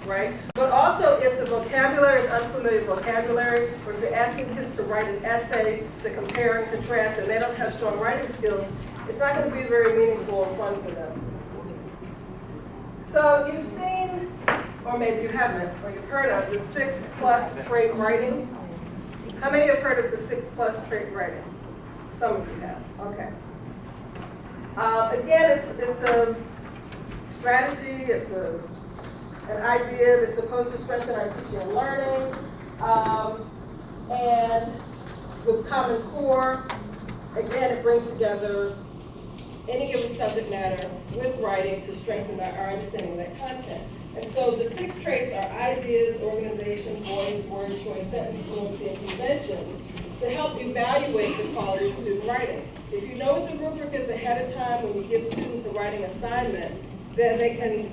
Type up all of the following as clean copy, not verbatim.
right? But also if the vocabulary is unfamiliar vocabulary, or if you're asking kids to write an essay to compare and contrast and they don't have strong writing skills, it's not going to be very meaningful or fun for them. So you've seen, or maybe you haven't, or you've heard of the 6+ trait writing. How many have heard of the 6+ trait writing? Some of you have, okay. Again, it's a strategy, it's an idea that's supposed to strengthen our teaching and learning, and with Common Core, again, it brings together any given subject matter with writing to strengthen our understanding of that content. And so the 6 traits are ideas, organization, voice, word choice, sentence fluency, and convention to help evaluate the quality of student writing. If you know what the rubric is ahead of time when you give students a writing assignment, then they can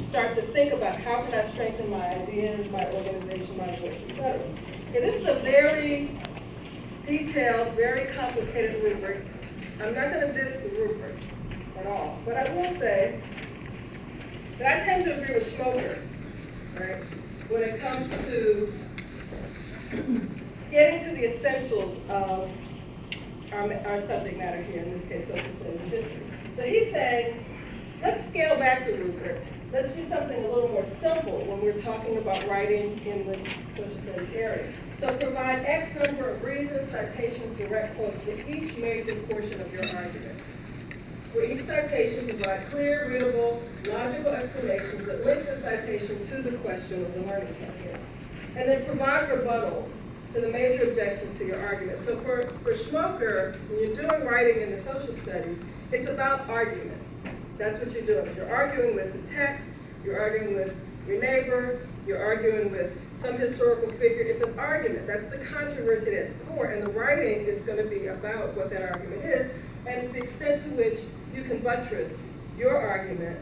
start to think about how can I strengthen my ideas, my organization, my voice, etc. Okay, this is a very detailed, very complicated rubric. I'm not going to diss the rubric at all, but I will say that I tend to agree with Schmoker, right, when it comes to getting to the essentials of our subject matter here, in this case, social studies and history. So he's saying, let's scale back the rubric. Let's do something a little more simple when we're talking about writing in the social studies area. So provide X number of reasons, citations, direct quotes for each major portion of your argument. For each citation, provide clear, readable, logical explanations that link the citation to the question of the learning content. And then provide rebuttals to the major objections to your argument. So for Schmoker, when you're doing writing in the social studies, it's about argument. That's what you're doing. You're arguing with the text, you're arguing with your neighbor, you're arguing with some historical figure. It's an argument. That's the controversy at its core, and the writing is going to be about what that argument is, and the extent to which you can buttress your argument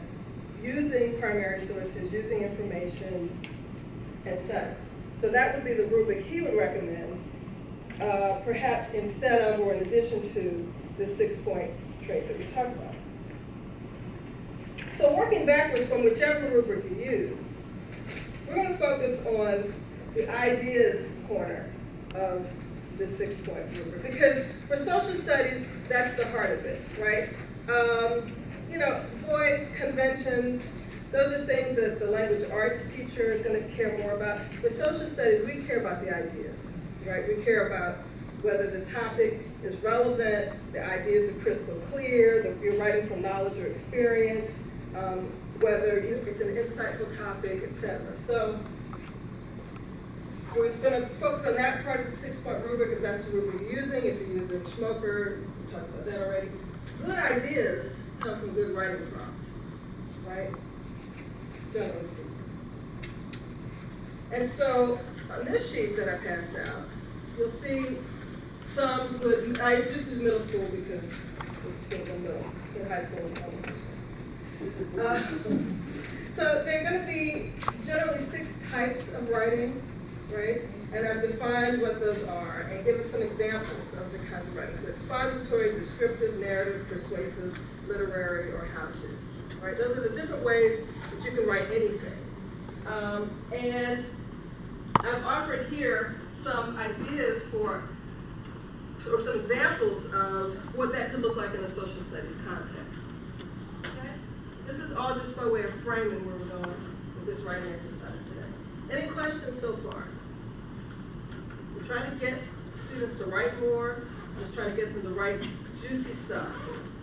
using primary sources, using information, etc. So that would be the rubric he would recommend, perhaps instead of or in addition to the 6-point trait that we talked about. So working backwards from whichever rubric you use, we're going to focus on the ideas corner of the 6-point rubric, because for social studies, that's the heart of it, right? Voice, conventions, those are things that the language arts teacher is going to care more about. For social studies, we care about the ideas, right? We care about whether the topic is relevant, the ideas are crystal clear, that you're writing from knowledge or experience, whether it's an insightful topic, etc. So we're going to focus on that part of the 6-point rubric if that's the rubric you're using. If you're using Schmoker, we talked about that already. Good ideas come from good writing prompts, right? Generally speaking. And so on this sheet that I passed out, you'll see some good, I just use middle school because it's still in middle, so high school and elementary school. So there are going to be generally 6 types of writing, right? And I've defined what those are and given some examples of the kinds of writing. So expository, descriptive, narrative, persuasive, literary, or how-to. Right? Those are the different ways that you can write anything. And I've offered here some ideas or some examples of what that could look like in a social studies context. Okay? This is all just by way of framing where we're going with this writing exercise today. Any questions so far? We're trying to get students to write more. We're just trying to get them to write juicy stuff,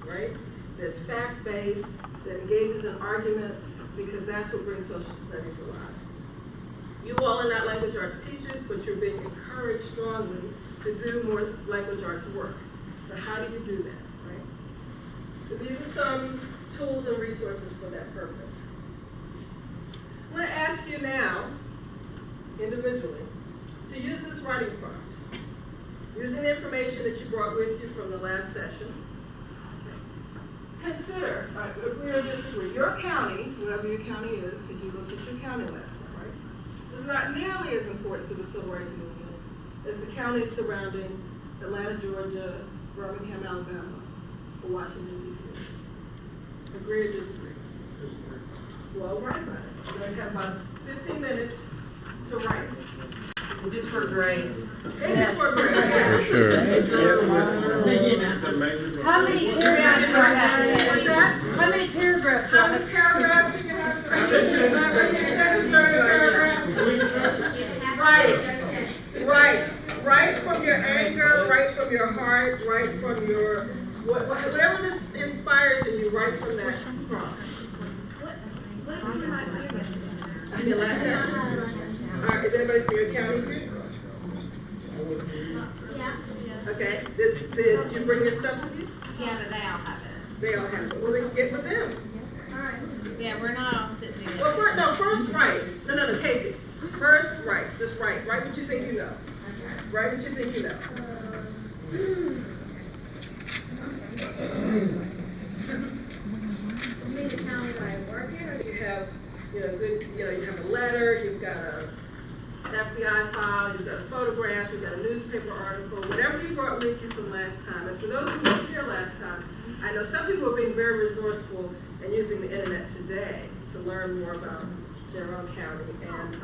right? That's fact-based, that engages in arguments, because that's what brings social studies alive. You all are not language arts teachers, but you're being encouraged strongly to do more language arts work. So how do you do that, right? So these are some tools and resources for that purpose. I'm going to ask you now, individually, to use this writing prompt, using the information that you brought with you from the last session. Consider, agree or disagree, your county, whatever your county is, because you looked at your county last time, right, is not nearly as important to the civil rights movement as the counties surrounding Atlanta, Georgia, Birmingham, Alabama, or Washington, D.C. Agree or disagree? Disagree. Well, write about it. You're going to have about 15 minutes to write. Is this for grade? It is for grade, yes. Sure. How many paragraphs do I have to What's read? that? How many paragraphs do I How have many paragraphs do you have to write? 30 paragraphs? Right. Write from your anger, write from your heart, write from your, whatever this inspires in you, write from that prompt. In your last session? Is anybody from your accounting group? Yeah. Okay, did you bring your stuff with you? Yeah, but they all have it. They all have it. Well, then get with them. Yeah, we're not all sitting together. Well, first write. No, Casey. First write. Just write. Write what you think you know. Write what you think you know. You mean the county that I work in? You have, you have a letter, you've got a FBI file, you've got a photograph, you've got a newspaper article, whatever you brought with you from last time. And for those who weren't here last time, I know some people are being very resourceful and using the internet today to learn more about their own county. And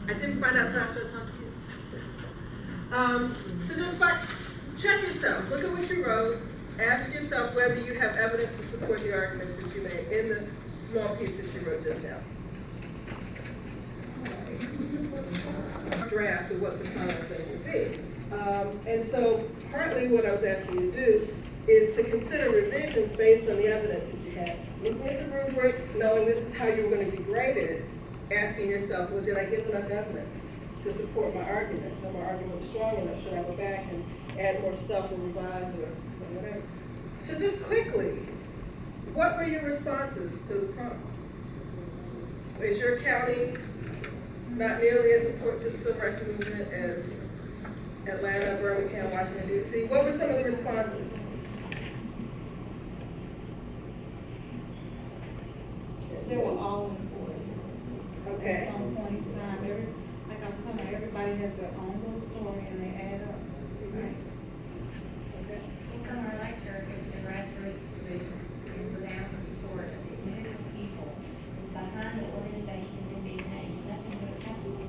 I didn't find out until after I talked to you. So just check yourself. Look at what you wrote. Ask yourself whether you have evidence to support the arguments that you made in the small piece that you wrote just now. Draft of what the final thing will be. And so partly what I was asking you to do is to consider revisions based on the evidence that you have. Looking at the rubric, knowing this is how you're going to be graded, asking yourself, well, did I give enough evidence to support my argument? Are my arguments strong enough? Should I go back and add more stuff or revise or whatever? So just quickly, what were your responses to the prompt? Is your county not nearly as important to the civil rights movement as Atlanta, Birmingham, Washington, D.C.? What were some of the responses? They were all important. Okay. At some point in time, like I was telling you, everybody has their own little story and they add up. Right? Okay. From our lecture, it's the grassroots divisions, and without the support of the community of people behind the organizations and DNAs, nothing would have happened.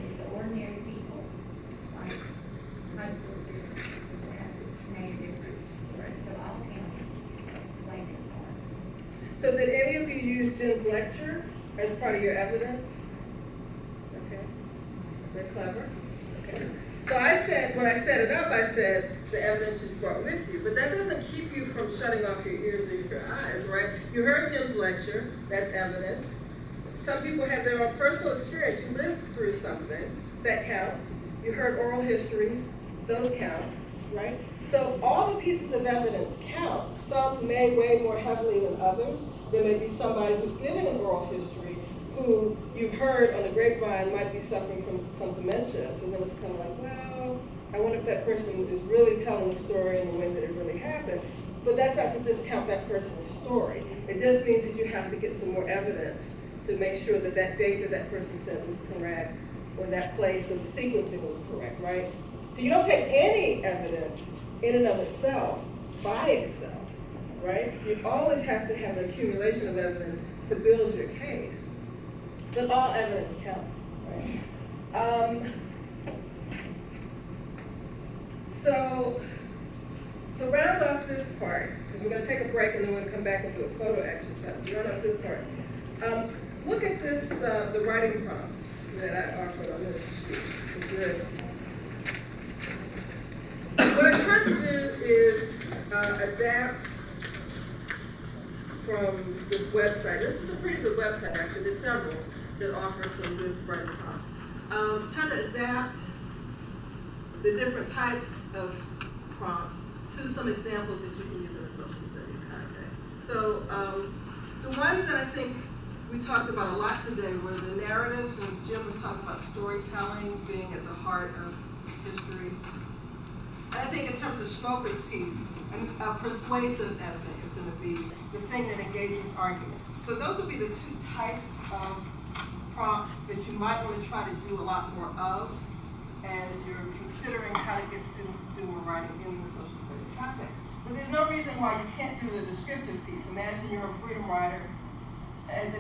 It's the ordinary people, like high school students, who have negative groups, so all counties play their part. So did any of you use Jim's lecture as part of your evidence? Okay. They're clever. Okay. So when I set it up, I said the evidence you brought with you, but that doesn't keep you from shutting off your ears or your eyes, right? You heard Jim's lecture, that's evidence. Some people have their own personal experience. You lived through something, that counts. You heard oral histories, those count, right? So all the pieces of evidence count. Some may weigh more heavily than others. There may be somebody who's giving an oral history who you've heard on the grapevine might be suffering from some dementia. So then it's kind of like, well, I wonder if that person is really telling the story in the way that it really happened. But that's not to discount that person's story. It just means that you have to get some more evidence to make sure that that date that that person said was correct, or that place or the sequencing was correct, right? So you don't take any evidence in and of itself, by itself, right? You always have to have an accumulation of evidence to build your case. But all evidence counts, right? So to round off this part, because we're going to take a break and then we're going to come back and do a photo exercise. To round off this part, look at this, the writing prompts that I offered on this sheet. Good. What I'm trying to do is adapt from this website. This is a pretty good website, actually. There's several that offer some good writing prompts. Trying to adapt the different types of prompts to some examples that you can use in a social studies context. So the ones that I think we talked about a lot today were the narratives, when Jim was talking about storytelling being at the heart of history. And I think in terms of Schmoker's piece, a persuasive essay is going to be the thing that engages arguments. So those would be the two types of prompts that you might want to try to do a lot more of as you're considering how to get students to do more writing in the social studies context. But there's no reason why you can't do the descriptive piece. Imagine you're a freedom rider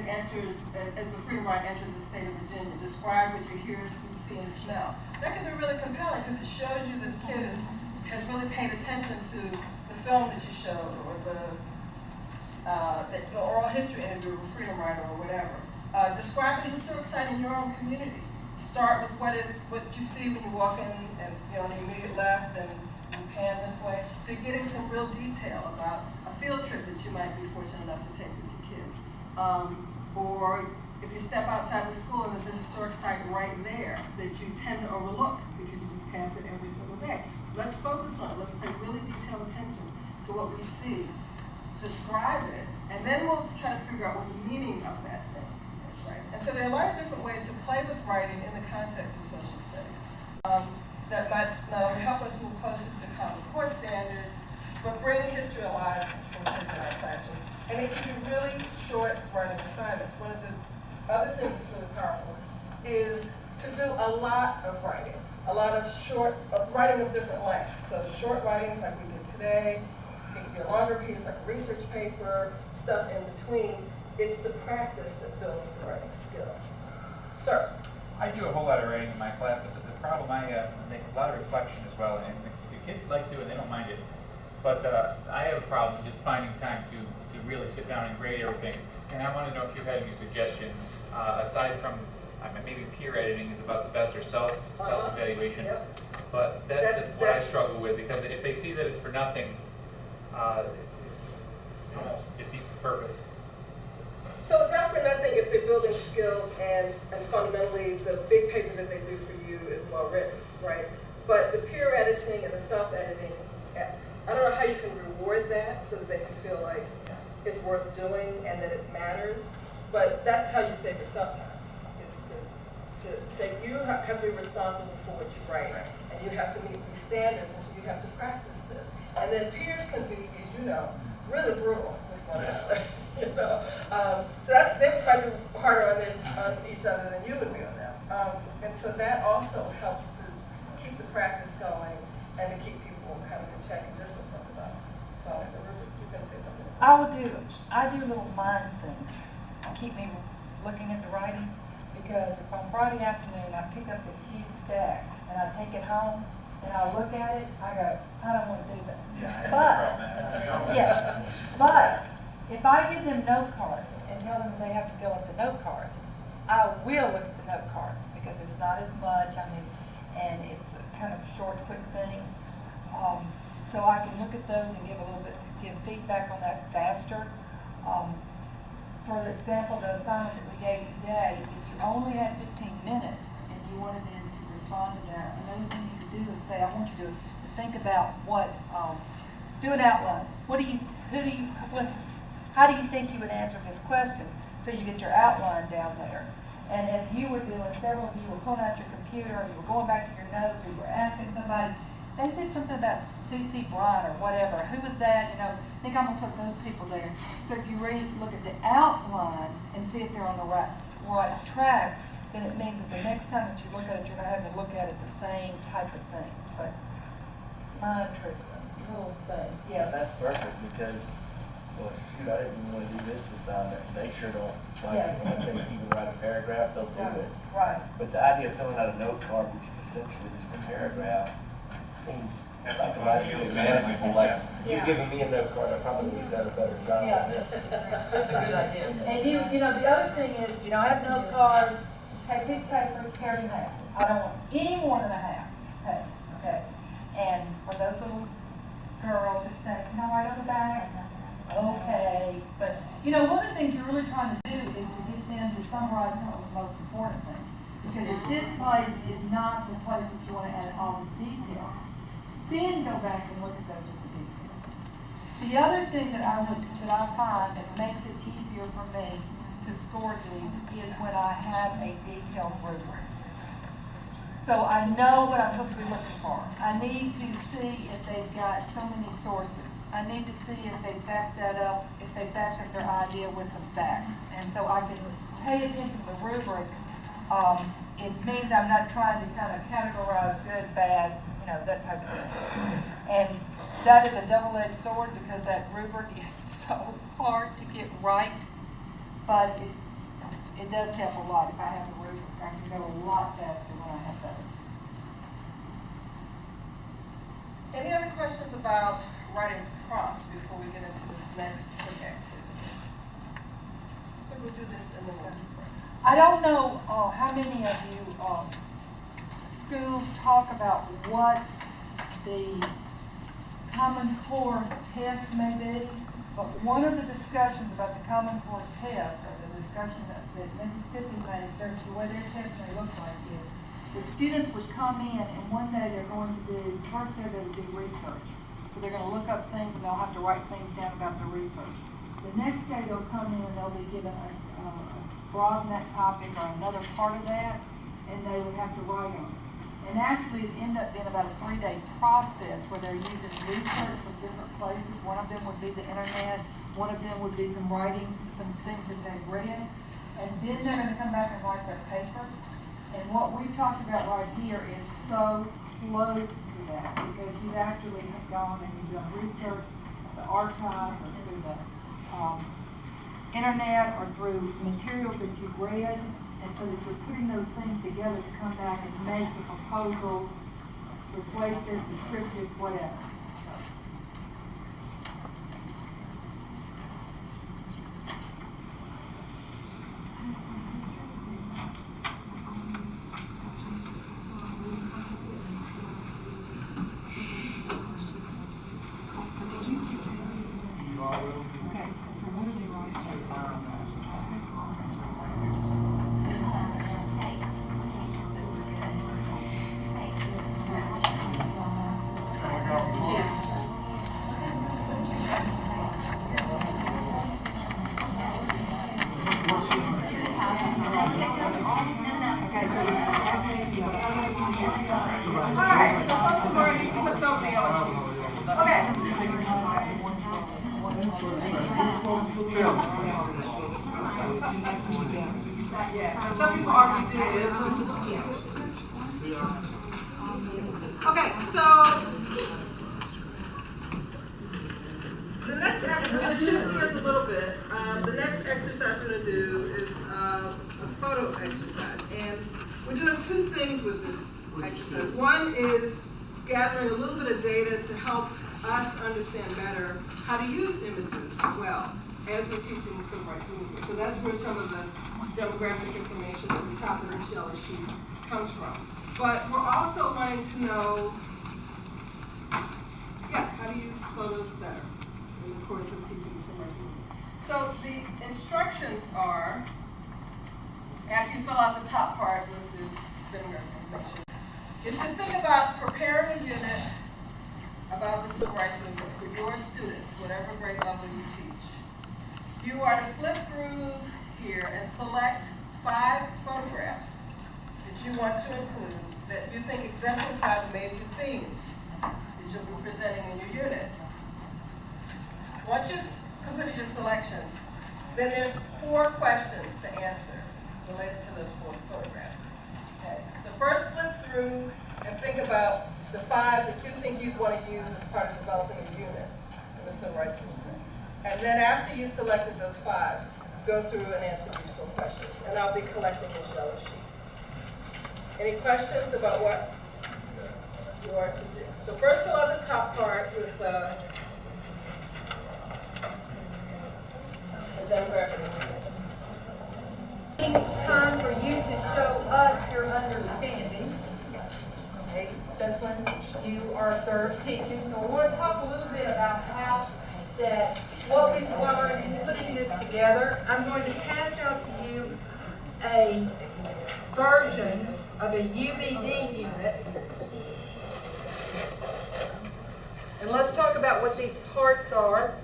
enters, as the freedom ride enters the state of Virginia, describe what you hear, see, and smell. That can be really compelling because it shows you that the kid has really paid attention to the film that you showed, or the oral history interview with a freedom rider or whatever. Describe a historic site in your own community. Start with what you see when you walk in, and on the immediate left, and you pan this way. So you're getting some real detail about a field trip that you might be fortunate enough to take with your kids. Or if you step outside the school and there's a historic site right there that you tend to overlook because you just pass it every single day. Let's focus on it. Let's pay really detailed attention to what we see. Describe it, and then we'll try to figure out what the meaning of that thing is, right? And so there are a lot of different ways to play with writing in the context of social studies that might not only help us move closer to Common Core standards, but bring history alive for kids in our classrooms. And it can be really short writing assignments. One of the other things that's really powerful is to do a lot of writing, a lot of writing of different lengths. So short writings like we did today, your longer pieces like a research paper, stuff in between. It's the practice that builds the writing skill. Sir? I do a whole lot of writing in my class, but the problem I have, I make a lot of reflection as well, and the kids like to, and they don't mind it. But I have a problem just finding time to really sit down and grade everything. And I want to know if you have any suggestions, aside from, maybe peer editing is about the best, or self-evaluation. Yep. But that's what I struggle with, because if they see that it's for nothing, it almost defeats the purpose. So it's not for nothing if they're building skills and fundamentally the big paper that they do for you is well written, right? But the peer editing and the self-editing, I don't know how you can reward that so that they can feel like it's worth doing and that it matters, but that's how you save yourself time, is to say you have to be responsible for what you write, and you have to meet these standards, and so you have to practice this. And then peers can be, as you know, really brutal with one another. So they might be harder on each other than you would be on them. And so that also helps to keep the practice going and to keep people kind of in check and disciplined about following the rubric. You're going to say something? I do little mind things. Keep me looking at the writing, because if on Friday afternoon I pick up this huge stack and I take it home and I look at it, I go, I don't want to do that. But if I give them note cards and tell them they have to fill up the note cards, I will look at the note cards because it's not as much. And it's a kind of short, quick thing. So I can look at those and give feedback on that faster. For example, the assignment that we gave today, if you only had 15 minutes and you wanted them to respond to that, another thing you could do is say, I want you to think about do an outline. How do you think you would answer this question? So you get your outline down there. And as you were doing, several of you were pulling out your computer, or you were going back to your notes, or you were asking somebody, they said something about C.C. Bryant or whatever. Who was that? I think I'm going to put those people there. So if you really look at the outline and see if they're on the right track, then it means that the next time that you look at it, you're not having to look at it the same type of thing. But mind trick, little thing. Yeah, that's perfect because, well, shoot, I didn't even want to do this assignment. They sure don't like it. When I say you can write a paragraph, they'll do it. Right. But the idea of filling out a note card, which is essentially just a paragraph, seems psychologically manageable. Like, you're giving me a note card, I probably would have done a better job on this. That's a good idea. And the other thing is, I have note cards, take a piece of paper, tear it in half. I don't want any more than a half. Okay. And for those little girls that say, can I write on the back? Okay. But, one of the things you're really trying to do is to get them to summarize what was the most important thing. Because if this place is not the place that you want to add all the detail, then go back and look at those with the detail. The other thing that I find that makes it easier for me to score these is when I have a detailed rubric. So I know what I'm supposed to be looking for. I need to see if they've got so many sources. I need to see if they back that up, if they back up their idea with some facts. And so I can pay attention to the rubric. It means I'm not trying to kind of categorize good, bad, that type of thing. And that is a double-edged sword because that rubric is so hard to get right. But it does help a lot. If I have the rubric, I can go a lot faster when I have those. Any other questions about writing prompts before we get into this next quick activity? So we'll do this in the morning. I don't know how many of you schools talk about what the Common Core test may be, but one of the discussions about the Common Core test, or the discussion that Mississippi made, what their test may look like is, the students would come in and one day they're going to do, first they're going to do research. So they're going to look up things and they'll have to write things down about the research. The next day they'll come in and they'll be given a broaden that topic or another part of that, and they would have to write on it. And actually it ended up being about a 3-day process where they're using research from different places. One of them would be the internet, one of them would be some writing, some things that they've read, and then they're going to come back and write their paper. And what we talked about right here is so close to that, because you actually have gone and you've done research at the archives or through the internet or through materials that you've read, and so that you're putting those things together to come back and make a proposal, persuasive, descriptive, whatever. Yeah, some people already did. Okay, so the next, we're going to shift gears a little bit. The next exercise we're going to do is a photo exercise. And we're doing two things with this exercise. One is gathering a little bit of data to help us understand better how to use images well as we're teaching civil rights movement. So that's where some of the demographic information at the top of the yellow sheet comes from. But we're also wanting to know, how to use photos better in the course of teaching civil rights movement. So the instructions are, after you fill out the top part with the demographic information, is to think about preparing a unit about the civil rights movement for your students, whatever grade level you teach. You are to flip through here and select 5 photographs that you want to include that you think exemplify the major themes that you'll be presenting in your unit. Once you've completed your selections, then there's 4 questions to answer related to those 4 photographs. Okay. So first flip through and think about the 5 that you think you'd want to use as part of developing a unit in the civil rights movement. And then after you've selected those 5, go through and answer these 4 questions. And I'll be collecting this yellow sheet. Any questions about what you are to do? So first fill out the top part with the demographic information. It's time for you to show us your understanding. Okay, that's when you are observed teaching. So we want to talk a little bit about how that, what we've learned in putting this together. I'm going to pass out to you a version of a UBD unit. And let's talk about what these parts are.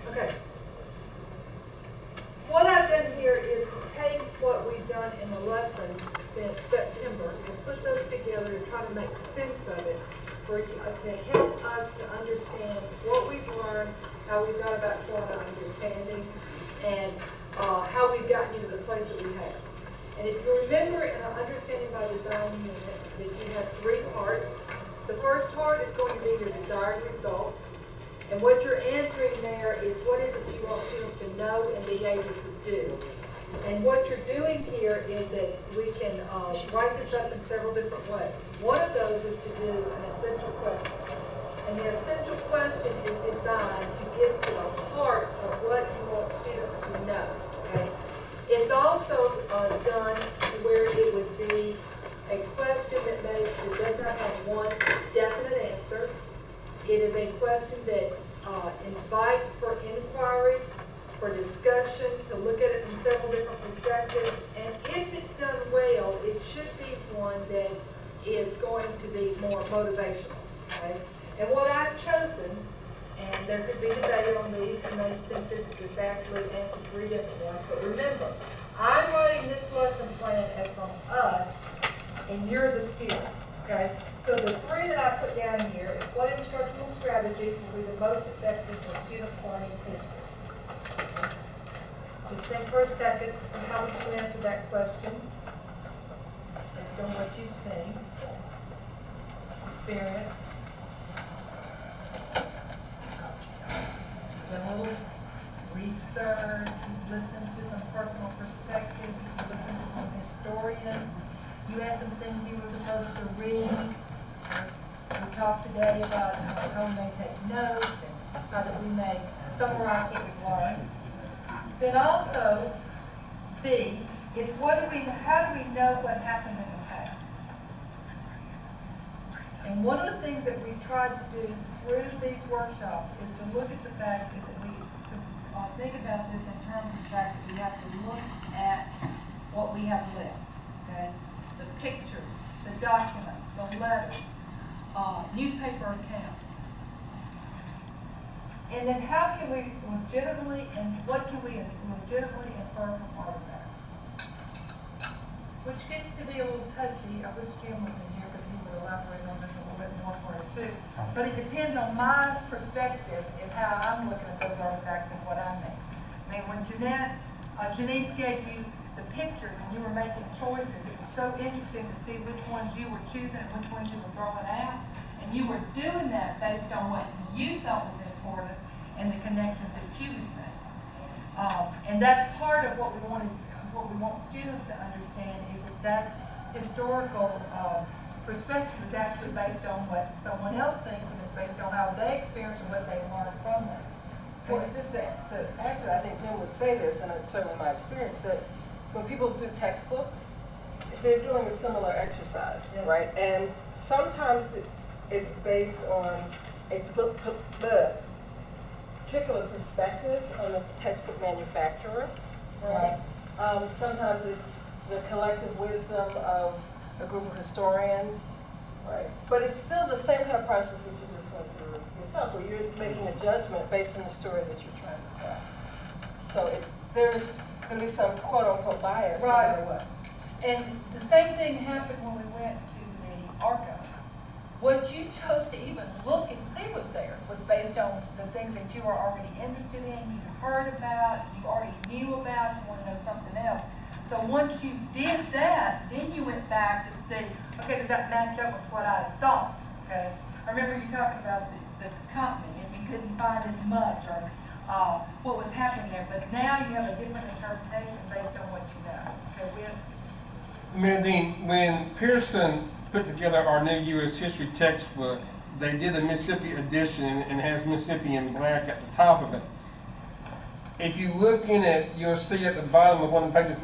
Okay. What I've done here is to take what we've done in the lessons since September and put those together to try to make sense of it to help us to understand what we've learned, how we got about to our understanding, and how we've gotten into the place that we have. And if you remember in our Understanding by Design have three parts. The first part is going to be the desired results. And what you're answering there is what is it you want students to know and be able to do. And what you're doing here is that we can write this up in several different ways. One of those is to do an essential question. And the essential question is designed to get to the heart of what you want students to know. Okay? It's also done to where it would be a question that does not have one definite answer. It is a question that invites for inquiry, for discussion, to look at it from several different perspectives. And if it's done well, it should be one that is going to be more motivational. Okay? And what I've chosen, and there could be debate on these, you may think this actually answers three different ones, but remember, I'm writing this lesson plan as from us, and you're the students, okay? So the three that I put down here is what instructional strategies will be the most effective for students learning history. Just think for a second, and how would you answer that question? Based on what you've seen, experienced. Done a little research, you listened to some personal perspective, you listened to some historians, you had some things you were supposed to read. We talked today about how we may take notes and how that we may summarize what we've learned. Then also, B, is how do we know what happened in the past? And one of the things that we tried to do through these workshops is to look at the fact that we think about this in terms of the fact that we have to look at what we have left. Okay? The pictures, the documents, the letters, newspaper accounts. And then how can we legitimately, and what can we legitimately infer from artifacts? Which gets to be a little touchy. I wish Jim was in here because he would elaborate on this a little bit more for us too. But it depends on my perspective of how I'm looking at those artifacts and what I mean. I mean, when Janice gave you the pictures and you were making choices, it was so interesting to see which ones you were choosing and which ones you were throwing out. And you were doing that based on what you thought was important and the connections that you would make. And that's part of what we want students to understand is that historical perspective is actually based on what someone else thinks and it's based on how they experience and what they learned from them. Well, just to add to that, I think Jim would say this, and it's certainly my experience, that when people do textbooks, they're doing a similar exercise, Yes. right? And sometimes it's based on a particular perspective on the textbook manufacturer, right? Sometimes it's the collective wisdom of a group of historians, right? But it's still the same kind of process that you just went through yourself, where you're making a judgment based on the story that you're trying to tell. So there's going to be some quote-unquote bias. Right. No matter what. And the same thing happened when we went to the archive. What you chose to even look and see was there was based on the things that you were already interested in, you heard about, you already knew about, you want to know something else. So once you did that, then you went back to see, okay, does that match up with what I thought? Okay. I remember you talking about the company and you couldn't find as much or what was happening there, but now you have a different interpretation based on what you know. Okay, Nadine, when Pearson put together our new U.S. history textbook, they did a Mississippi edition and has Mississippi in black at the top of it. If you look in it, you'll see at the bottom of one of the pages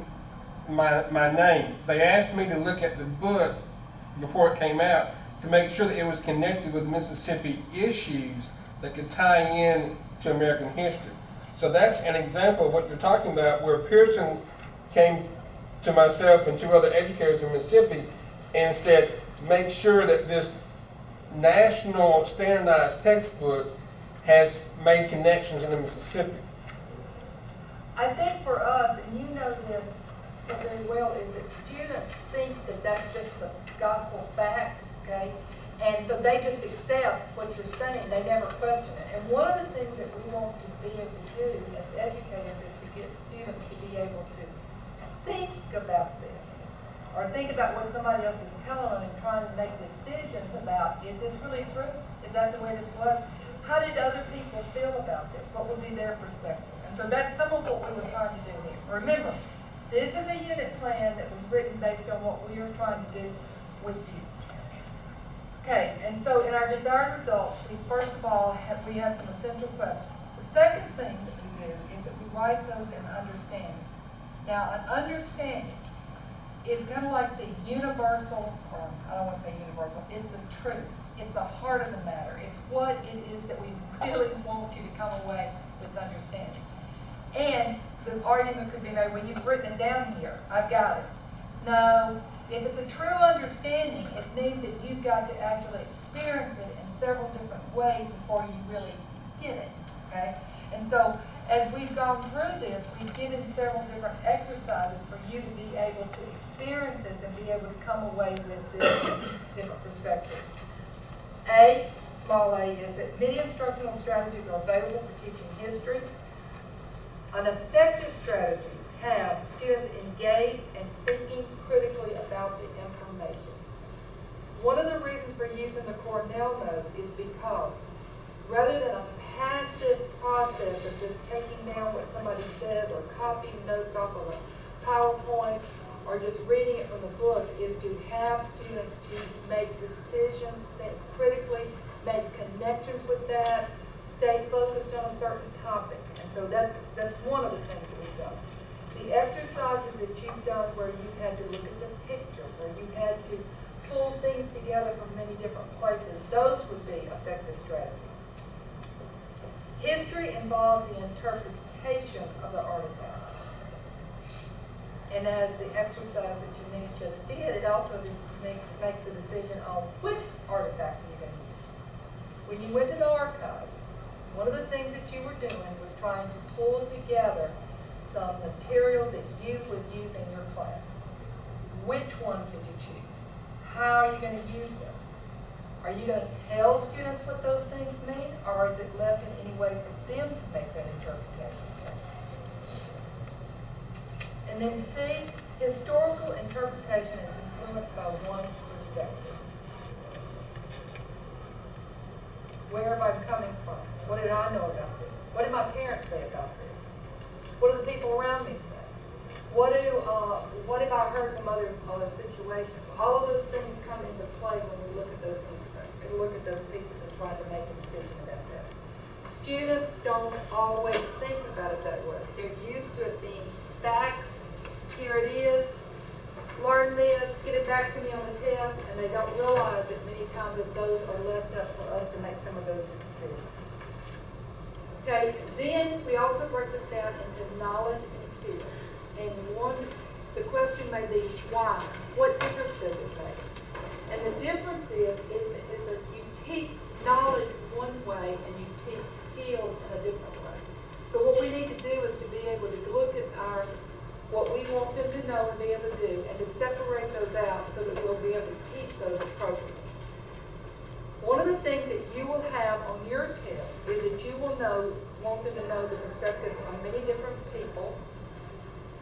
my name. They asked me to look at the book before it came out to make sure that it was connected with Mississippi issues that could tie in to American history. So that's an example of what you're talking about, where Pearson came to myself and two other educators in Mississippi and said, make sure that this national standardized textbook has made connections into Mississippi. I think for us, and you know this so very well, is that students think that that's just the gospel fact, okay? And so they just accept what you're saying. They never question it. And one of the things that we want to be able to do as educators is to get students to be able to think about this. or think about what somebody else is telling them and trying to make decisions about, is this really true? Is that the way this was? How did other people feel about this? What would be their perspective? And so that's some of what we were trying to do here. Remember, this is a unit plan that was written based on what we are trying to do with you. Okay, and so in our desired results, we first of all have some essential questions. The second thing that we do is that we write those in understanding. Now, an understanding is kind of like the universal, or I don't want to say universal, it's the truth. It's the heart of the matter. It's what it is that we really want you to come away with understanding. And the argument could be made, well, you've written it down here. I've got it. No, if it's a true understanding, it means that you've got to actually experience it in several different ways before you really get it, okay? And so, as we've gone through this, we've given several different exercises for you to be able to experience this and be able to come away with this different perspective. A, small a, is that many instructional strategies are available for teaching history. An effective strategy have students engaged and thinking critically about the information. One of the reasons for using the Cornell notes is because rather than a passive process of just taking down what somebody says or copying notes off of a PowerPoint or just reading it from the book, is to have students to make decisions, think critically, make connections with that, stay focused on a certain topic. And so that's one of the things that we've done. The exercises that you've done where you've had to look at the pictures or you've had to pull things together from many different places, those would be effective strategies. History involves the interpretation of the artifacts. And as the exercise that Janice just did, it also just makes a decision on which artifacts are you going to use. When you went to the archives, one of the things that you were doing was trying to pull together some materials that you would use in your class. Which ones did you choose? How are you going to use them? Are you going to tell students what those things mean, or is it left in any way for them to make that interpretation? And then C, historical interpretation is influenced by one perspective. Where am I coming from? What did I know about this? What did my parents say about this? What do the people around me say? What have I heard from other situations? All of those things come into play when we look at those pieces and try to make a decision about that. Students don't always think about it that way. They're used to it being facts. Here it is. Learn this. Get it back to me on the test. And they don't realize that many times that those are left up for us to make some of those decisions. Okay, then we also break this down into knowledge and skill. And the question may be, why? What difference does it make? And the difference is that you teach knowledge one way and you teach skills in a different way. So what we need to do is to be able to look at what we want them to know and be able to do, and to separate those out so that we'll be able to teach those appropriately. One of the things that you will have on your test is that you will want them to know the perspective of many different people.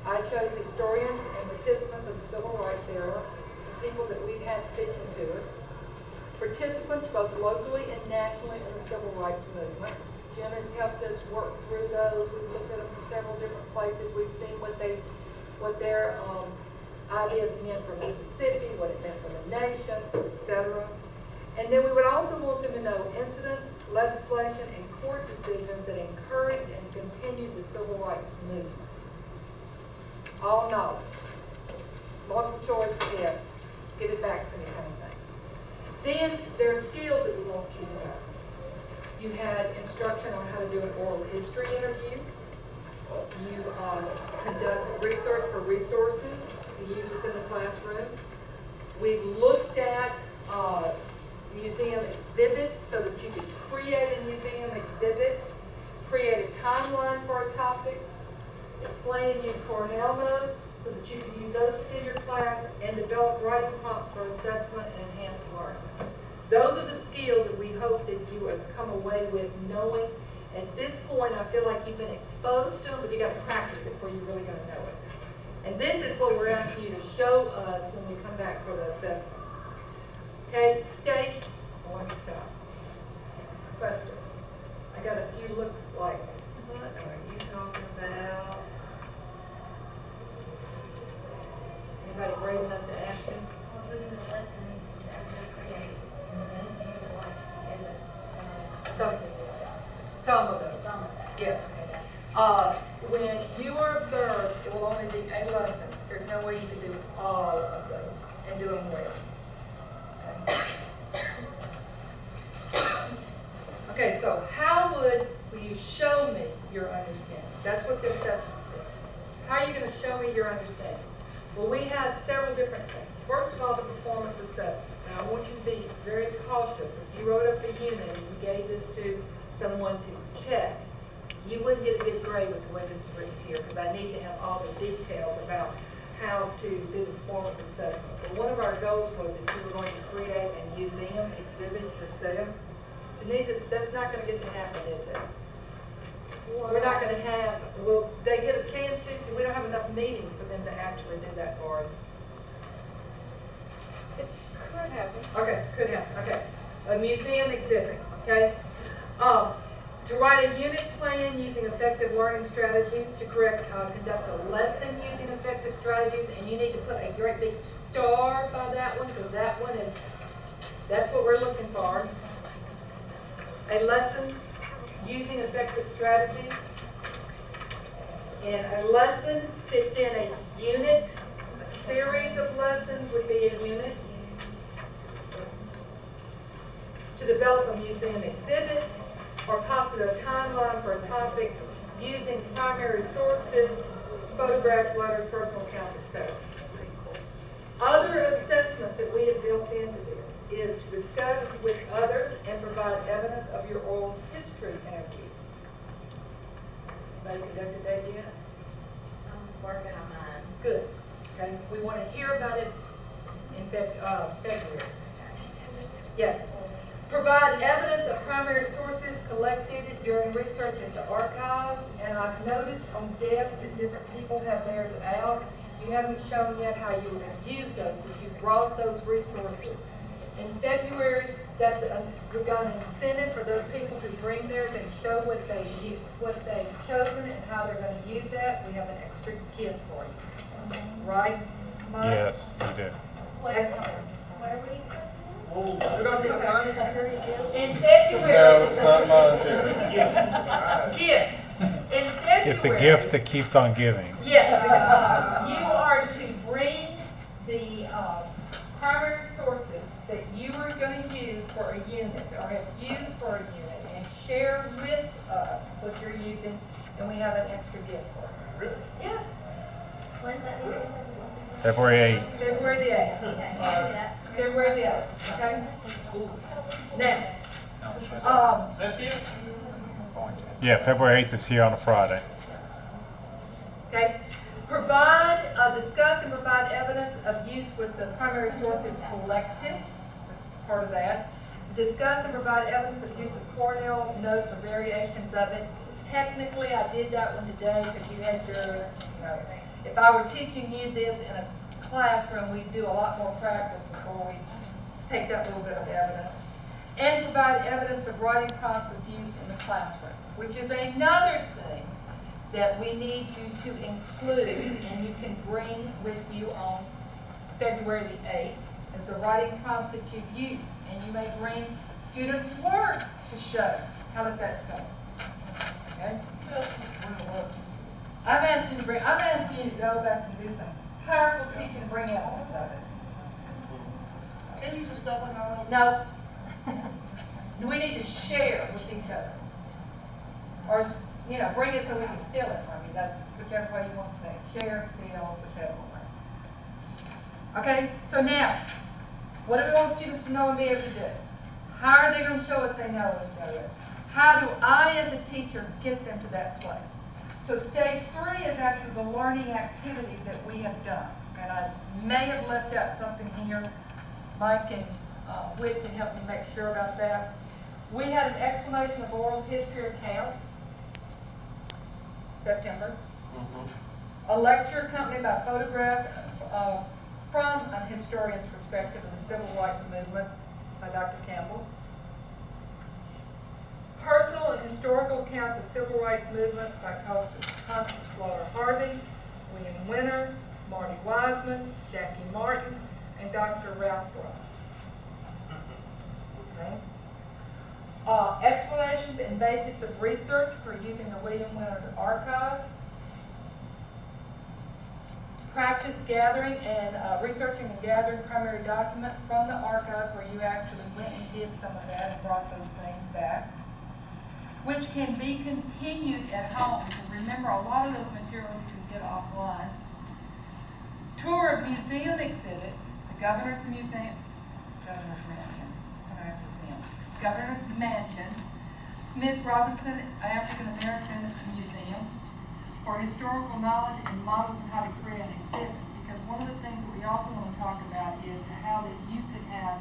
I chose historians and participants of the Civil Rights era, the people that we've had speaking to us, participants both locally and nationally in the Civil Rights movement. Jim has helped us work through those. We've looked at them from several different places. We've seen what their ideas meant for Mississippi, what it meant for the nation, etc. And then we would also want them to know incidents, legislation, and court decisions that encouraged and continued the Civil Rights movement. All knowledge. Multiple choice test. Get it back to me kind of thing. Then there are skills that we want you to know. You had instruction on how to do an oral history interview. You conduct research for resources to use within the classroom. We've looked at museum exhibits so that you could create a museum exhibit, create a timeline for a topic, explain and use Cornell notes so that you can use those within your class, and develop writing prompts for assessment and enhanced learning. Those are the skills that we hope that you would come away with knowing. At this point, I feel like you've been exposed to them, but you got to practice it before you're really going to know it. And this is what we're asking you to show us when we come back for the assessment. Okay, state, well, let me stop. Questions? I got a few looks like, what are you talking about? Anybody brave enough to ask me? Well, within the lessons that we create, you would like to see evidence Some of us. some of that. Yes. When you are observed, it will only be a lesson. There's no way you can do all of those and do them well. Okay, so how will you show me your understanding? That's what the assessment is. How are you going to show me your understanding? Well, we have several different things. First of all, the performance assessment. Now, I want you to be very cautious. If you wrote up a unit and you gave this to someone to check, you wouldn't get a good grade with the way this is written here, because I need to have all the details about how to do the performance assessment. But one of our goals was that you were going to create a museum exhibit yourself. Denise, that's not going to get to happen, is it? We're not going to have, well, they get a chance to, we don't have enough meetings for them to actually do that for us. It could happen. Okay, could happen, okay. A museum exhibit, okay? To write a unit plan using effective learning strategies, to conduct a lesson using effective strategies, and you need to put a great big star by that one, because that one is, that's what we're looking for. A lesson using effective strategies. And a lesson fits in a unit. A series of lessons would be a unit. To develop a museum exhibit, or possibly a timeline for a topic using primary sources, photographs, letters, personal accounts, etc. Other assessments that we have built into this is to discuss with others and provide evidence of your oral history interview. Anybody conducted that yet? I'm working on mine. Good. Okay. We want to hear about it in February. Yes. Provide evidence of primary sources collected during research into archives. And I've noticed on Deb's that different people have theirs out. You haven't shown yet how you would use those, but you brought those resources. In February, we've got an incentive for those people to bring theirs and show what they've chosen and how they're going to use that. We have an extra gift for you. Right, Mike? Yes, you do. What are we? In No, February, it's not monetary. gift. In February. It's the gift that keeps on giving. Yes. You are to bring the primary sources that you are going to use for a unit or have used for a unit and share with us what you're using, and we have an extra gift for you. Really? Yes. When's that meeting? February 8th. February the 8th. Okay. February the 8th. Okay? Now, That's it? Yeah, February 8th is here on a Friday. okay? Discuss and provide evidence of use with the primary sources collected. That's part of that. Discuss and provide evidence of use of Cornell notes or variations of it. Technically, I did that one today because you had yours. You know, if I were teaching you this in a classroom, we'd do a lot more practice before we take that little bit of evidence. And provide evidence of writing prompts with used in the classroom, which is another thing that we need you to include and you can bring with you on February the 8th. It's the writing prompts that you use, and you may bring students' work to show how that's going. Okay? I'm asking you to go back and do some powerful teaching and bring evidence of it. Can you just stop it now? No. We need to share with each other. Or, you know, bring it so we can steal it from you. That's whichever way you want to say it. Share, steal, whichever way. Okay, so now, what do we want students to know and be able to do? How are they going to show us they know it? How do I, as a teacher, get them to that place? So stage 3 is actually the learning activities that we have done. And I may have left out something here. Mike and Whit can help me make sure about that. We had an explanation of oral history accounts, September. A lecture accompanied by photographs from a historian's perspective of the civil rights movement by Dr. Campbell. Personal and historical accounts of civil rights movement by Constance Slaughter Harvey, William Winter, Marty Wiseman, Jackie Martin, and Dr. Ralph Ross. Okay. Explanations and basics of research for using the William Winter archives. Practice gathering and researching and gathering primary documents from the archives where you actually went and did some of that and brought those things back, which can be continued at home. Because remember, a lot of those materials you can get offline. Tour of museum exhibits, the Governor's Mansion, Smith Robinson African American Museum, for historical knowledge and models of how to create an exhibit. Because one of the things that we also want to talk about is how that you could have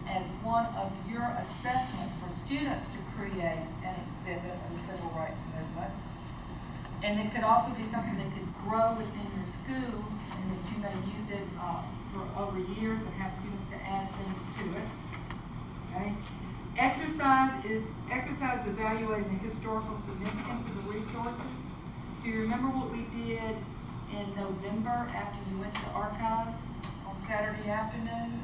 as one of your assessments for students to create an exhibit of the civil rights movement. And it could also be something that could grow within your school and that you may use it for over years and have students to add things to it. Okay? Exercise evaluating the historical significance of the resources. Do you remember what we did in November after you went to archives on Saturday afternoon?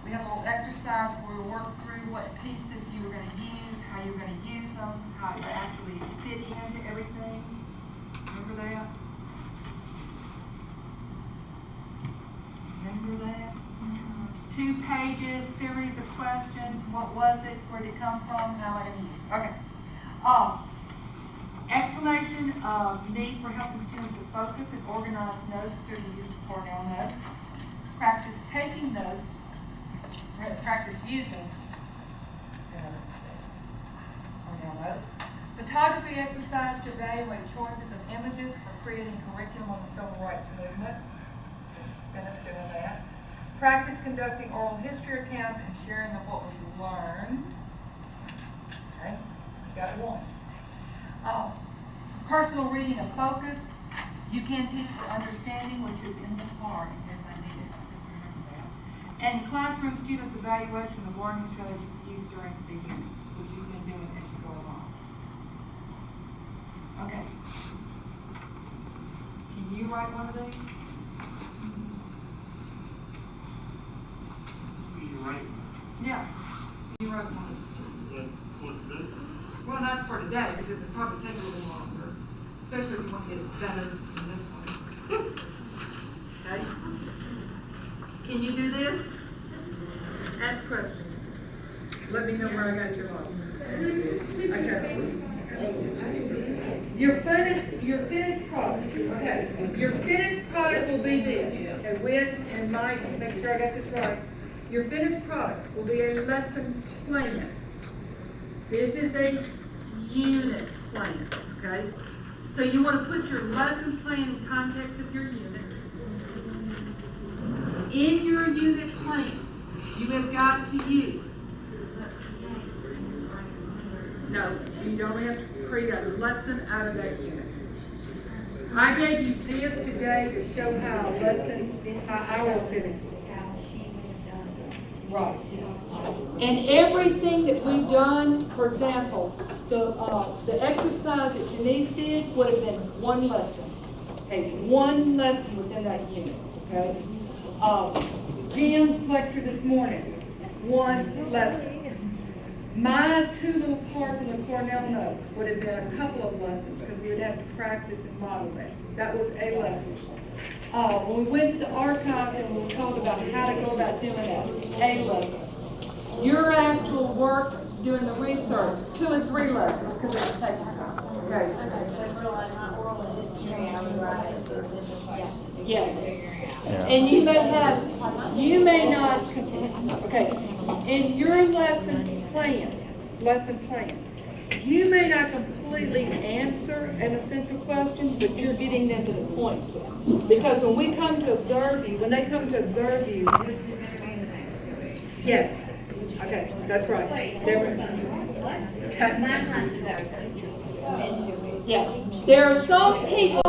We had a little exercise where we worked through what pieces you were going to use, how you were going to use them, how they actually fit into everything. Remember that? Remember that? 2 pages, series of questions. What was it? Where did it come from? How am I going to use it? Okay. Explanation of need for helping students to focus and organize notes through the use of Cornell notes. Practice taking notes. Practice using Cornell notes. Photography exercise to evaluate choices of images for creating curriculum on the civil rights movement. Finished doing that. Practice conducting oral history accounts and sharing of what was learned. Okay, got one. Personal reading of focus. You can teach for understanding, which is in the card. Yes, I did. Just remember that. And classroom students' evaluation of learning strategies used during the unit, which you've been doing as you go along. Okay. Can you write one of these? Yeah, you wrote one. Well, not for today, because it would probably take a little longer, especially if you want to get it better than this one. Okay? Can you do this? Ask questions. Let me know where I got your loss. Okay. Your finished product. Okay. Your finished product will be this. Okay, Win and Mike, make sure I got this right. Your finished product will be a lesson plan. This is a unit plan, okay? So you want to put your lesson plan in context of your unit. In your unit plan, you have got to use. No, you don't have to create a lesson out of that unit. I gave you this today to show how a lesson, how I will finish. Right. And everything that we've done, for example, the exercise that Denise did would have been one lesson. Okay, one lesson within that unit. Okay. Jim's lecture this morning, one lesson. My 2 little parts in the Cornell notes would have been a couple of lessons because we would have to practice and model that. That was a lesson. When we went to the archives and we were told about how to go about doing that, a lesson. Your actual work doing the research, 2 and 3 lessons because it would take time. Okay. Yes. And you may not, okay, in your lesson plan, you may not completely answer an essential question, but you're getting them to the point. Because when we come to observe you, yes, okay, that's right. There are some people,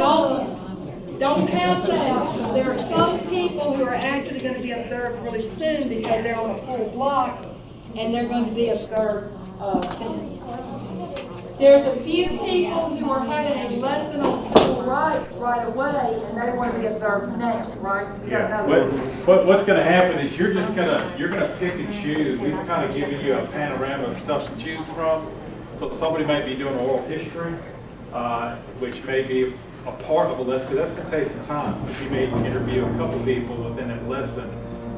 don't count out. There are some people who are actually gonna be observed really soon because they're on a full block and they're going to be observed, 10. There's a few people who are having a lesson on civil rights right away and they want to be observed now, right? You got another one. What's gonna happen is you're gonna pick and choose. We've kind of given you a panorama of stuff to choose from. So somebody might be doing oral history, which may be a part of a lesson, because that's gonna take some time. So you may interview a couple people within that lesson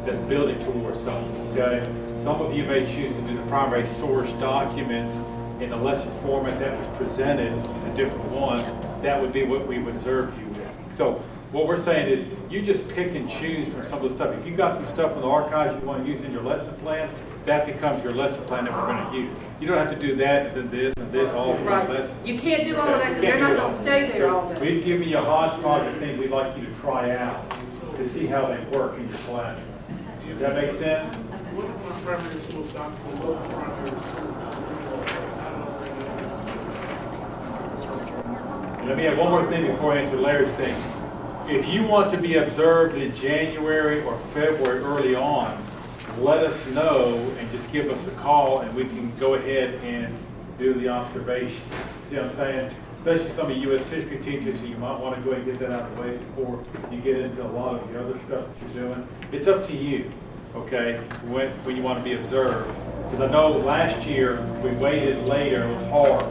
that's building towards something, okay? Some of you may choose to do the primary source documents in the lesson format that was presented, the different ones. That would be what we would observe you with. So what we're saying is you just pick and choose from some of the stuff. If you got some stuff in the archives you want to use in your lesson plan, that becomes your lesson plan that we're going to use. You don't have to do that and then this all for one lesson. You can't do all of that, You they're can't not do it gonna all. stay there all So day. we've given you a hodgepodge of things we'd like you to try out to see how they work in your class. Does that make sense? Let me add one more thing before I answer Larry's thing. If you want to be observed in January or February early on, let us know and just give us a call and we can go ahead and do the observation. See what I'm saying? Especially some of you U.S. history teachers, so you might want to go ahead and get that out of the way before you get into a lot of the other stuff that you're doing. It's up to you, okay, when you want to be observed. Because I know last year we waited later, it was hard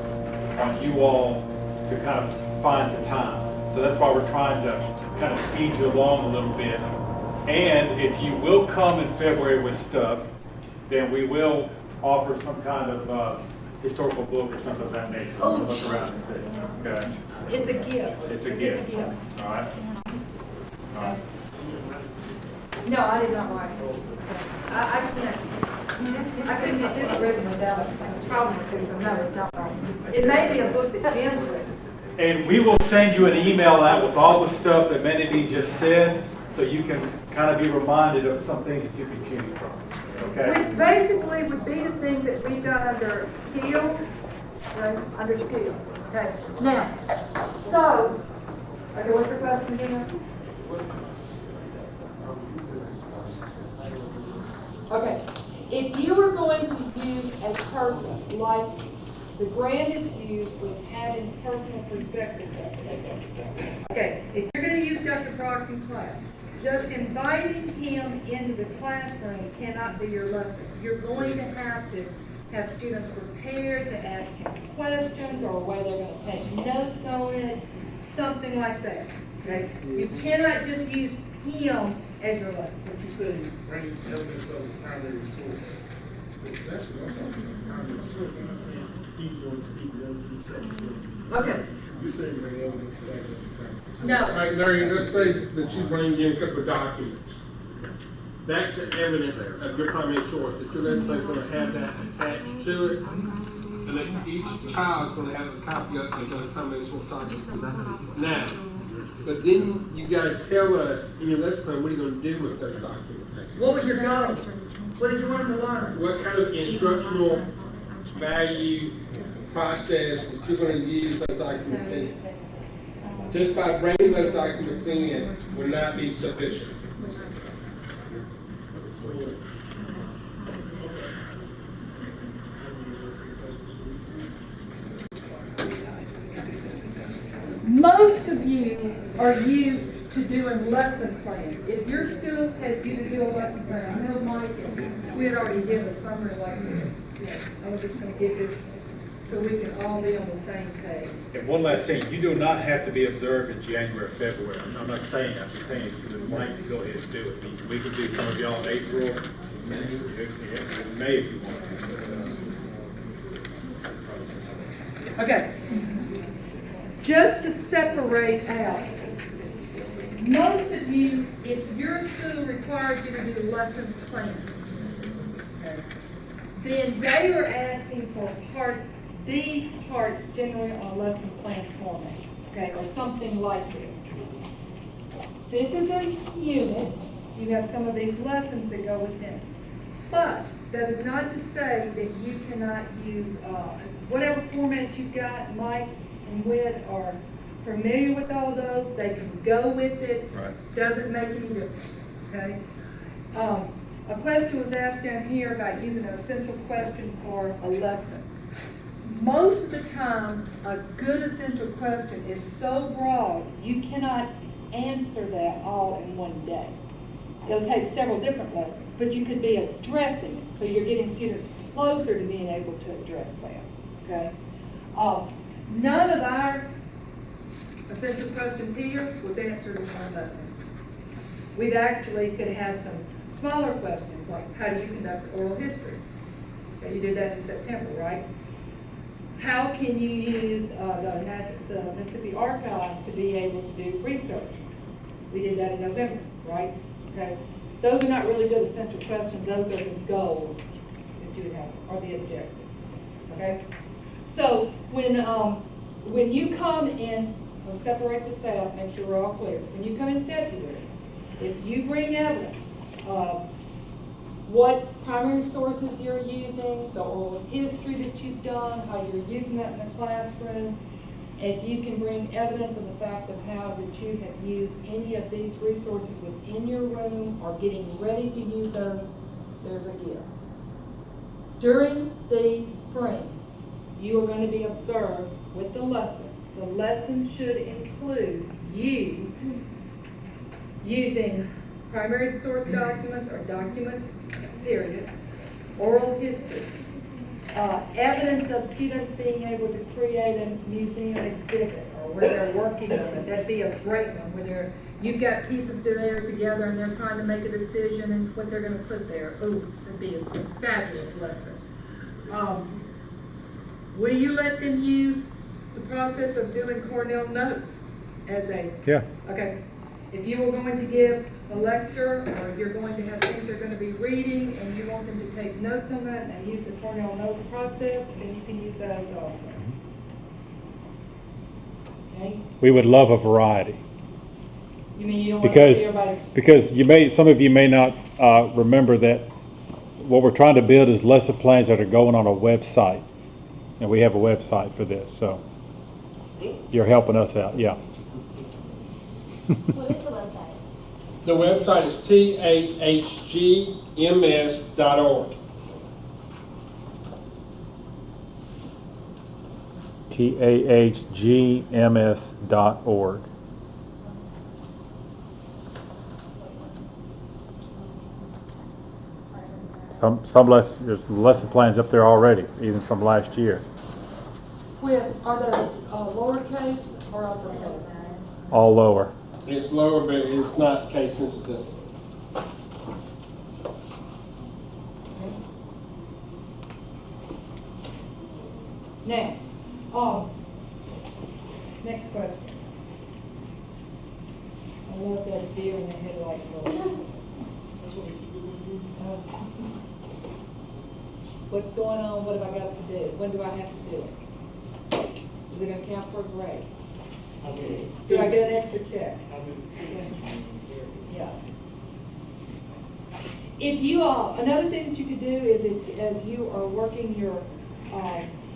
on you all to kind of find the time. So that's why we're trying to kind of speed you along a little bit. And if you will come in February with stuff, then we will offer some kind of historical book or something of that nature. Oh. Look around and see. Okay. It's a gift. It's a gift. All right. All right. No, I did not write it. I couldn't get this written without a problem because I know it's not right. It may be a book that Jim's written. And we will send you an email out with all the stuff that many of you just said, so you can kind of be reminded of some things that you can choose from. Okay? Which basically would be the thing that we've got under skills, right, under skills, okay? Now, so, okay, what's your question, Gina? Okay, if you were going to use a purpose like the grant is used with having personal perspective. Okay, if you're gonna use Dr. Brock in class, just inviting him into the classroom cannot be your lesson. You're going to have students prepared to ask him questions or whether they're gonna take notes on it, something like that, okay? You cannot just use him as your lesson. What you say, bring evidence of the primary source. That's what I'm talking about, primary source, and I'm saying he's going to speak, he's trying to say. Okay, You're saying bring evidence back as the primary source. no, All right, Larry, let's say that you bring in a couple of documents. That's the evidence of your primary source, that your legislator's gonna have that attached to it. And that each child's gonna have a copy of the primary source document. Now, but then you gotta tell us in your lesson plan, what are you gonna do with those documents? what was your goal? What did you want him to learn? What kind of instructional value process that you're gonna use those documents in? Just by bringing those documents in will not be sufficient. Most of you are used to doing lesson plans. If your school has you to do a lesson plan, I know Mike, we had already given a summary like this. Yeah, I was just gonna give this so we can all be on the same page. And one last thing, you do not have to be observed in January or February. I'm not saying that, I'm just saying if you would like to go ahead and do it. We can do some of y'all in April, May if you want. Okay. Just to separate out, most of you, if your school requires you to do lesson plans, okay, then they are asking for parts, these parts generally are lesson plan format, okay, or something like this. This is a unit, you have some of these lessons that go within it. But that is not to say that you cannot use, whatever format you've got, Mike and Whit are familiar with all those, they can go with it. Right. Doesn't make any difference, okay? A question was asked down here about using an essential question for a lesson. Most of the time, a good essential question is so broad, you cannot answer that all in one day. It'll take several different lessons, but you could be addressing it, so you're getting students closer to being able to address that, okay? None of our essential questions here was answered in one lesson. We'd actually could have some smaller questions, like how do you conduct oral history? Okay, you did that in September, right? How can you use the Mississippi Archives to be able to do research? We did that in November, right? Okay. Those are not really good essential questions. Those are the goals that you have, or the objectives. Okay. So when you come in, we'll separate this out, make sure we're all clear. When you come in February, if you bring evidence of what primary sources you're using, the oral history that you've done, how you're using that in the classroom, if you can bring evidence of the fact of how that you have used any of these resources within your room or getting ready to use those, there's a gift. During the spring, you are going to be observed with the lesson. The lesson should include you using primary source documents or documents, period, oral history, evidence of students being able to create a museum exhibit or where they're working on it. That'd be a great one, where you've got pieces there together and they're trying to make a decision and what they're going to put there. Ooh, that'd be a fabulous lesson. Will you let them use the process of doing Cornell notes as a... Yeah. Okay. If you were going to give a lecture, or if you're going to have things they're going to be reading, and you want them to take notes on that, and they use the Cornell notes process, then you can use those also. Okay? We would love a variety. You mean you don't want to see Because everybody... some of you may not remember that what we're trying to build is lesson plans that are going on a website. And we have a website for this, so you're helping us out, yeah. What is the website? The website is tahgms.org. tahgms.org. There's lesson plans up there already, even from last year. Are those lowercase or uppercase? All lower. It's lower, but it's not case sensitive. Now, next question. I love that deer in the headlights. What's going on? What have I got to do? When do I have to do it? Is it going to count for a grade? Do I get an extra check? Yeah. If you another thing that you could do is as you are working your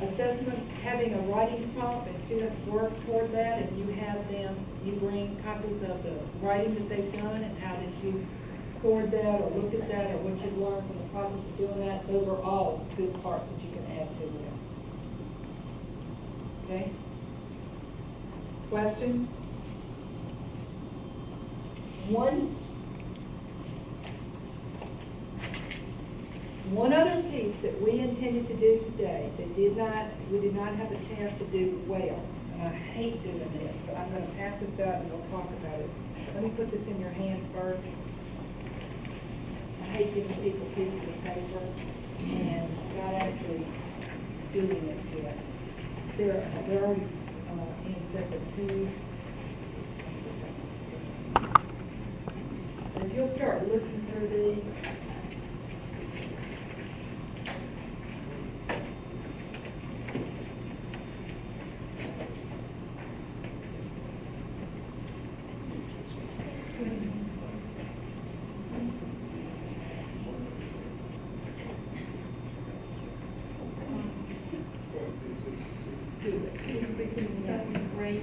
assessment, having a writing prompt and students work toward that, and you have them, you bring copies of the writing that they've done and how that you scored that or looked at that or what you've learned from the process of doing that, those are all good parts that you can add to them. Okay? Question? One other piece that we intended to do today that we did not have a chance to do well, and I hate doing this, but I'm going to pass this out and we'll talk about it. Let me put this in your hands first. I hate giving people pieces of paper and not actually doing it yet. They're already in separate twos. And if you'll start looking through these. Second grade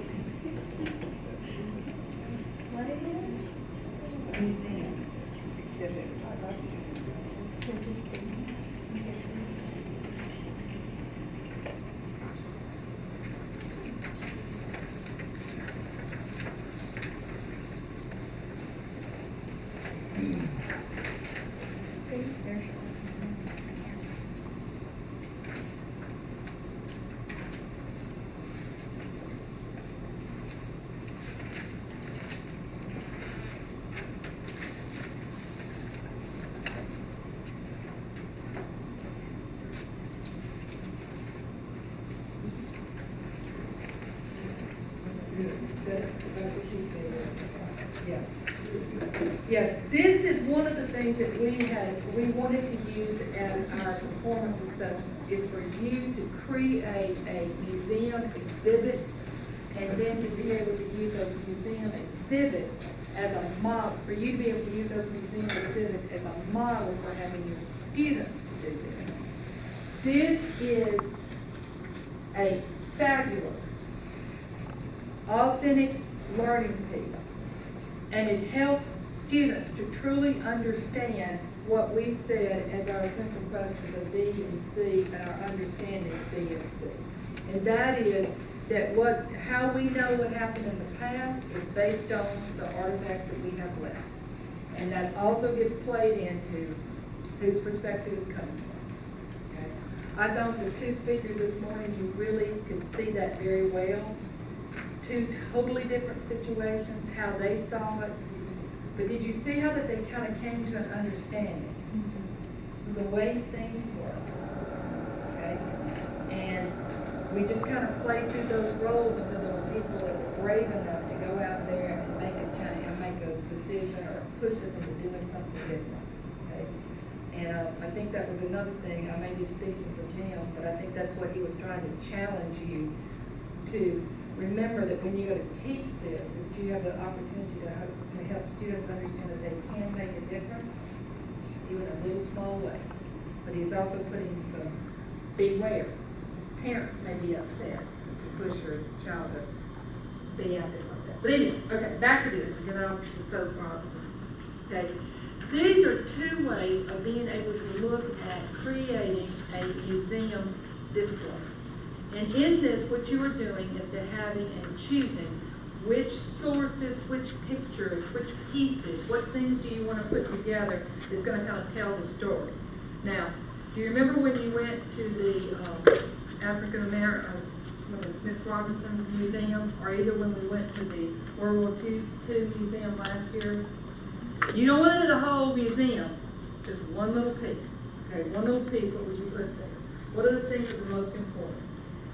things that we wanted to use as our performance assessments is for you to create a museum exhibit and then to be able to use those museum exhibits as a model, for you to be able to use those museum exhibits as a model for having your students to do this. This is a fabulous, authentic learning piece, and it helps students to truly understand what we said as our essential questions of B and C and our understanding of B and C. And that is that how we know what happened in the past is based on the artifacts that we have left. And that also gets played into whose perspective is coming from. Okay? I thought the two speakers this morning, you really could see that very well. Two totally different situations, how they saw it. But did you see how that they kind of came to an understanding? The way things work. Okay? And we just kind of played through those roles until there were people that were brave enough to go out there and make a change, and make a decision or push us into doing something different. Okay? And I think that was another thing. I may be speaking for Jim, but I think that's what he was trying to challenge you to remember, that when you go to teach this, that you have the opportunity to help students understand that they can make a difference, even in a little small way. But he's also putting some beware. Parents may be upset if you push your child to be out there like that. But anyway, okay, back to this, get off the soapbox. Okay, these are two ways of being able to look at creating a museum display. And in this, what you are doing is to having and choosing which sources, which pictures, which pieces, what things do you want to put together is going to kind of tell the story. Now, do you remember when you went to the African American, Smith Robinson Museum, or either when we went to the World War II Museum last year? You don't want to do the whole museum, just one little piece. Okay, one little piece, what would you put there? What are the things that are most important?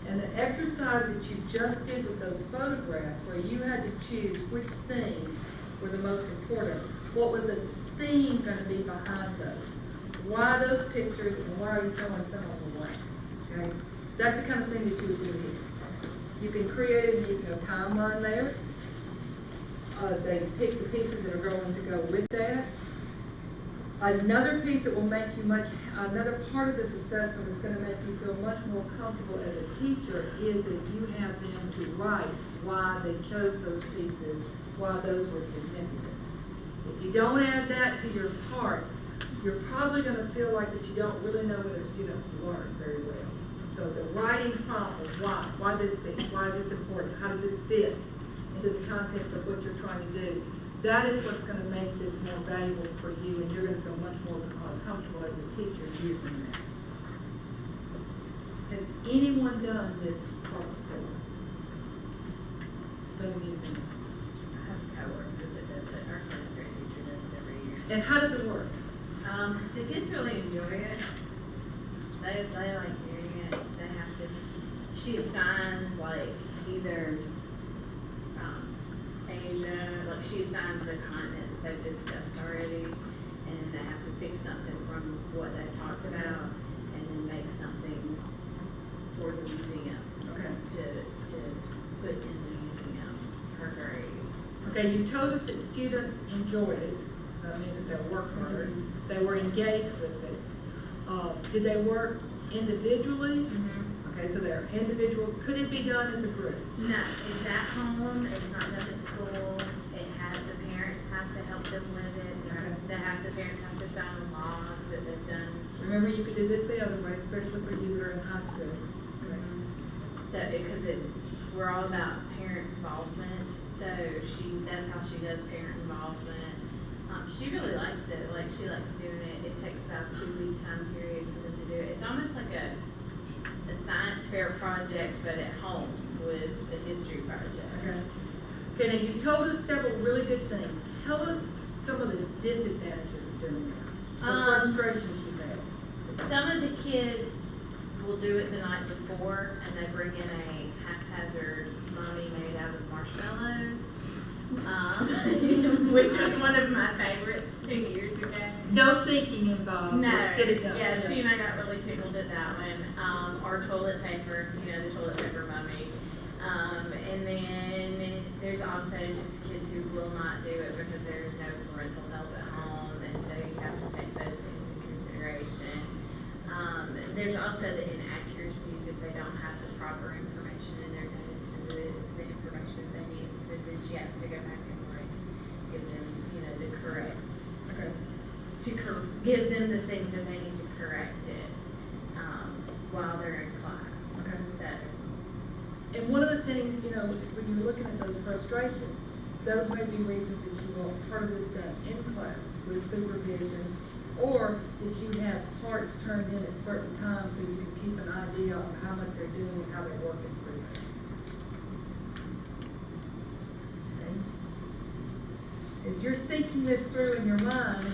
And the exercise that you just did with those photographs, where you had to choose which things were the most important, what was the theme going to be behind those? Why those pictures, and why are you throwing some of them away? Okay? That's the kind of thing that you would do here. You can create it using a timeline there. They pick the pieces that are going to go with that. Another piece that will make you another part of this assessment that's going to make you feel much more comfortable as a teacher is that you have them to write why they chose those pieces, why those were significant. If you don't add that to your part, you're probably going to feel like that you don't really know whether students learn very well. So the writing prompt of why this piece, why is this important, how does this fit into the context of what you're trying to do, that is what's going to make this more valuable for you, and you're going to feel much more comfortable as a teacher using that. Has anyone done this part before? Been using it? I have a coworker that does it, our second grade teacher does it every year. And how does it work? The kids really enjoy it. They like doing it. They have to, she assigns like either Asia, like she assigns a continent that they've discussed already, and they have to pick something from what they talked about, and then make something for the museum to put in the museum per grade. Okay, you told us that students enjoyed it. That means that they worked hard. They were engaged with it. Did they work individually? Okay, so they're individual. Could it be done as a group? No, it's at home, it's not done at school, it has, the parents have to help them with it, the parents have to sign a log that they've done. Remember, you could do this the other way, especially for you that are in high school. So, because we're all about parent involvement, so that's how she does parent involvement. She really likes it, like she likes doing it. It takes about a 2-week time period for them to do it. It's almost like a science fair project, but at home with a history project. Okay, now you told us several really good things. Tell us some of the disadvantages of doing that. The frustrations you have. Some of the kids will do it the night before, and they bring in a haphazard mummy made out of marshmallows, which was one of my favorites 2 years ago. No thinking involved, No, just get it done. yeah, she and I got really tickled at that one. Our toilet paper, you know, the toilet paper mummy. And then there's also just kids who will not do it because there's no parental help at home, and so you have to take those things into consideration. There's also the inaccuracies if they don't have the proper information in their notes or the information they need. So then she has to go back and like give them, you know, the correct, give them the things that they need to correct it, while they're in class. Okay. So, And one of the things, you know, when you're looking at those frustrations, those may be reasons that you want part of this done in class with supervision, or that you have parts turned in at certain times so you can keep an idea of how much they're doing and how they're working through it. Okay? As you're thinking this through in your mind,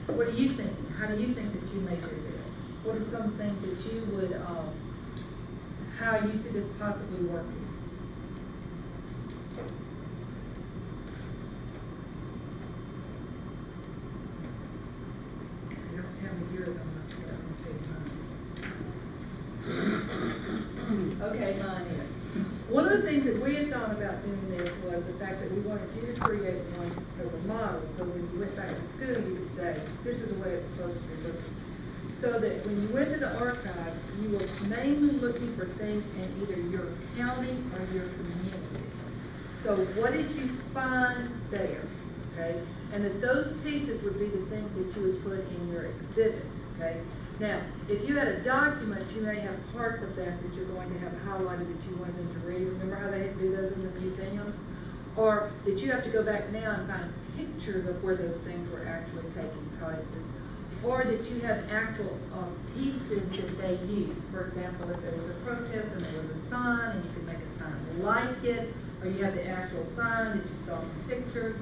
what are you thinking? How do you think that you may do this? What are some things that you would, how you see this possibly working? You don't tell me yours, I'm not sure, I'm gonna take mine. Okay, mine is. One of the things that we had thought about doing this was the fact that we wanted you to create one as a model, so when you went back to school, you could say, this is the way it's supposed to be looking. So that when you went to the archives, you were mainly looking for things in either your county or your community. So what did you find there, okay? And that those pieces would be the things that you would put in your exhibit, okay? Now, if you had a document, you may have parts of that that you're going to have highlighted that you want them to read. Remember how they had to do those in the museums? Or that you have to go back now and find pictures of where those things were actually taking places. Or that you have actual pieces that they use. For example, if there was a protest and there was a sign and you could make a sign like it, or you have the actual sign that you saw in the pictures,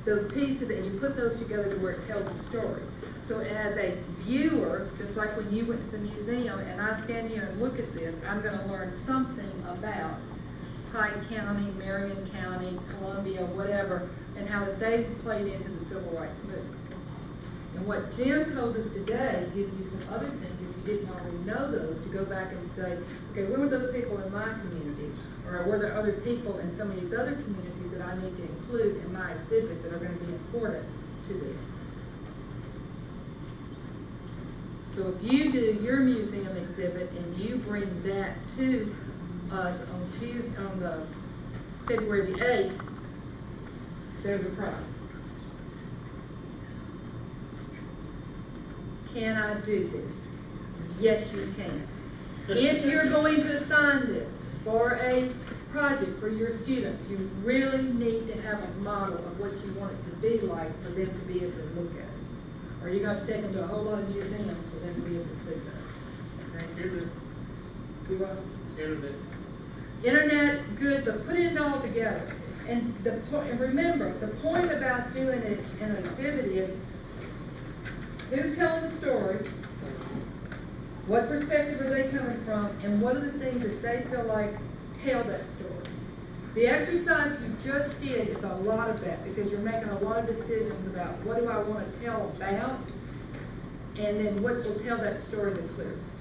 those pieces, and you put those together to where it tells a story. So as a viewer, just like when you went to the museum and I stand here and look at this, I'm going to learn something about Pike County, Marion County, Columbia, whatever, and how they played into the civil rights movement. And what Jim told us today gives you some other things, if you didn't already know those, to go back and say, okay, where were those people in my community? Or were there other people in some of these other communities that I need to include in my exhibit that are going to be important to this? So if you do your museum exhibit and you bring that to us on Tuesday, on the February the 8th, there's a prize. Can I do this? Yes, you can. If you're going to assign this for a project for your students, you really need to have a model of what you want it to be like for them to be able to look at it. Or you're going to take them to a whole lot of museums for them to be able to see that. Okay? Do what? Internet, good, but put it all together. And remember, the point about doing it in an exhibit is who's telling the story, what perspective are they coming from, and what are the things that they feel like tell that story. The exercise you just did is a lot of that, because you're making a lot of decisions about what do I want to tell about, and then what will tell that story the clearest.